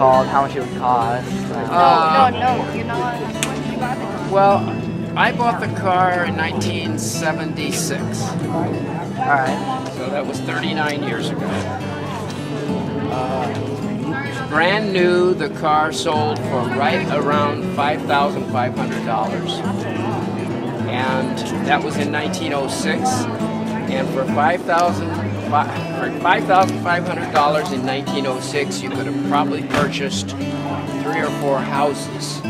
called, how much it would cost. No, you're not. Well, I bought the car in 1976, Alright. so that was 39 years ago. Brand new, the car sold for right around $5,500, and that was in 1906. And for $5,500 in 1906, you could have probably purchased 3 or 4 houses.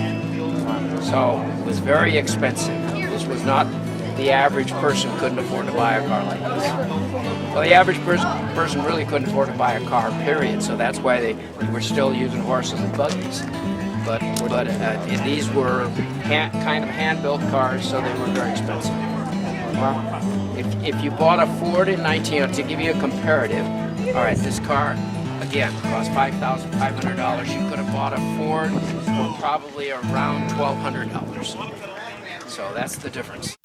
So it was very expensive. This was not, the average person couldn't afford to buy a car like this. Well, the average person really couldn't afford to buy a car, period. So that's why they were still using horses and buggies. But these were kind of hand-built cars, so they were very expensive. Well, if you bought a Ford in to give you a comparative, all right, this car, again, cost $5,500. You could have bought a Ford for probably around $1,200. So that's the difference.